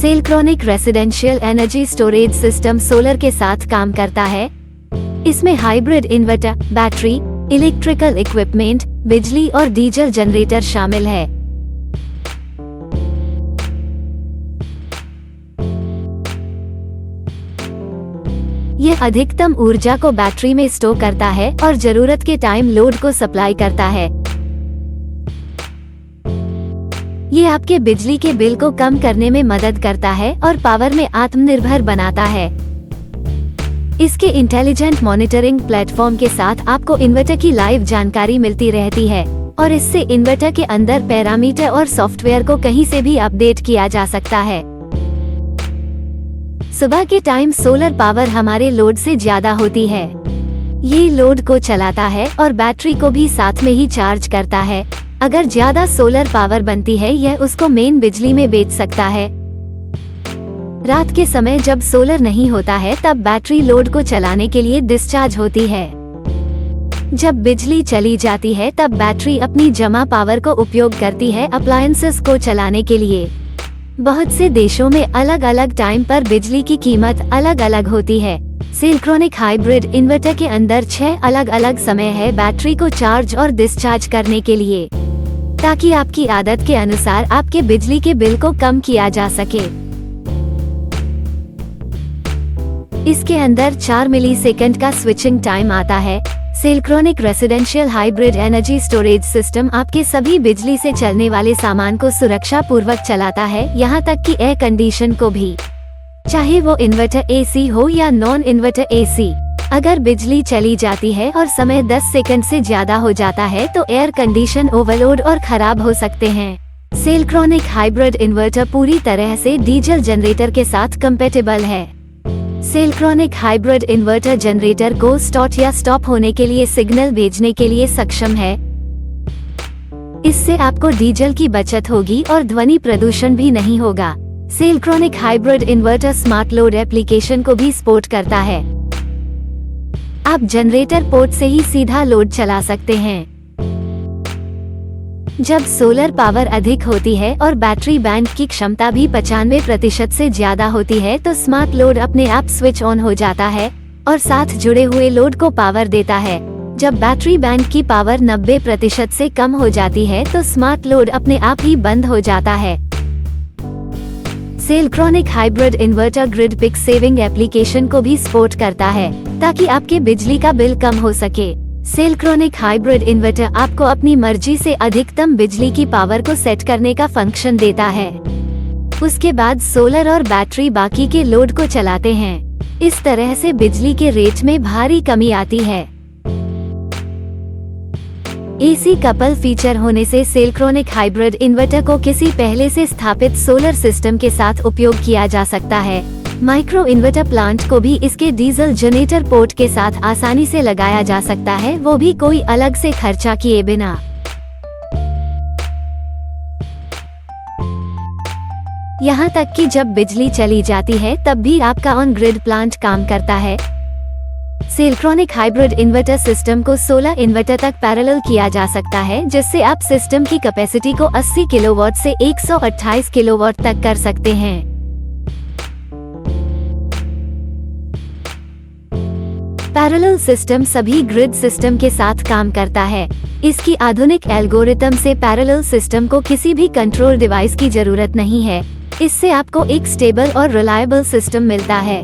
सेलक्रॉनिक residential energy storage system solar के साथ काम करता है। इसमें hybrid inverter, battery, electrical equipment, बिजली और डीजल जनरेटर शामिल है। यह अधिकतम ऊर्जा को बैटरी में स्टोर करता है और जरूरत के टाइम लोड को सप्लाई करता है। ये आपके बिजली के बिल को कम करने में मदद करता है और पावर में आत्मनिर्भर बनाता है। इसके इंटेलिजेंट मॉनिटरिंग प्लेटफॉर्म के साथ आपको इन्वर्टर की लाइव जानकारी मिलती रहती है और इससे इन्वर्टर के अंदर पैरामीटर और सॉफ्टवेयर को कहीं से भी अपडेट किया जा सकता है। सुबह के टाइम सोलर पावर हमारे लोड से ज्यादा होती है। ये लोड को चलाता है और बैटरी को भी साथ में ही चार्ज करता है। अगर ज्यादा सोलर पावर बनती है, यह उसको मेन बिजली में बेच सकता है। रात के समय जब सोलर नहीं होता है, तब बैटरी लोड को चलाने के लिए डिस्चार्ज होती है। जब बिजली चली जाती है, तब बैटरी अपनी जमा पावर को उपयोग करती है अप्लायंसेस को चलाने के लिए। बहुत से देशों में अलग अलग टाइम पर बिजली की कीमत अलग अलग होती है। सेलक्रॉनिक हाइब्रिड इन्वर्टर के अंदर 6 अलग अलग समय है बैटरी को चार्ज और डिस्चार्ज करने के लिए, ताकि आपकी आदत के अनुसार आपके बिजली के बिल को कम किया जा सके। इसके अंदर 4 मिलीसेकंड का स्विचिंग टाइम आता है। Cellcronic residential hybrid energy storage system आपके सभी बिजली से चलने वाले सामान को सुरक्षा पूर्वक चलाता है, यहाँ तक कि एयर कंडीशन को भी, चाहे वो इन्वर्टर एसी हो या नॉन इन्वर्टर एसी। अगर बिजली चली जाती है और समय 10 सेकंड से ज्यादा हो जाता है, तो एयर कंडीशन ओवरलोड और खराब हो सकते हैं। सेलक्रॉनिक हाइब्रिड इन्वर्टर पूरी तरह से डीजल जनरेटर के साथ कंपैटिबल है। सेलक्रॉनिक हाइब्रिड इन्वर्टर जनरेटर को स्टार्ट या स्टॉप होने के लिए सिग्नल भेजने के लिए सक्षम है। इससे आपको डीजल की बचत होगी और ध्वनि प्रदूषण भी नहीं होगा। Cellcronic hybrid inverter smart load application को भी सपोर्ट करता है। आप जनरेटर पोर्ट से ही सीधा लोड चला सकते हैं। जब सोलर पावर अधिक होती है और बैटरी बैंक की क्षमता भी 95% से ज्यादा होती है, तो स्मार्ट लोड अपने आप स्विच ऑन हो जाता है और साथ जुड़े हुए लोड को पावर देता है। जब बैटरी बैंक की पावर 90% से कम हो जाती है, तो स्मार्ट लोड अपने आप ही बंद हो जाता है। Cellcronic hybrid inverter grid peak shaving application को भी सपोर्ट करता है, ताकि आपके बिजली का बिल कम हो सके। सेलक्रॉनिक हाइब्रिड इन्वर्टर आपको अपनी मर्जी से अधिकतम बिजली की पावर को सेट करने का फंक्शन देता है। उसके बाद सोलर और बैटरी बाकी के लोड को चलाते हैं। इस तरह से बिजली के रेट में भारी कमी आती है। एसी कपल फीचर होने से सेलक्रॉनिक हाइब्रिड इन्वर्टर को किसी पहले से स्थापित सोलर सिस्टम के साथ उपयोग किया जा सकता है। माइक्रो इन्वर्टर प्लांट को भी इसके डीजल जनरेटर पोर्ट के साथ आसानी से लगाया जा सकता है, वो भी कोई अलग से खर्चा किए बिना। यहाँ तक कि जब बिजली चली जाती है, तब भी आपका ऑन ग्रिड प्लांट काम करता है। सेलक्रॉनिक हाइब्रिड इन्वर्टर सिस्टम को 16 इन्वर्टर तक पैरेलल किया जा सकता है, जिससे आप सिस्टम की कैपेसिटी को 80 किलोवाट से 128 किलोवाट तक कर सकते हैं। पैरेलल सिस्टम सभी ग्रिड सिस्टम के साथ काम करता है। इसकी आधुनिक एल्गोरिथम से पैरेलल सिस्टम को किसी भी कंट्रोल डिवाइस की जरूरत नहीं है। इससे आपको एक स्टेबल और रिलायबल सिस्टम मिलता है।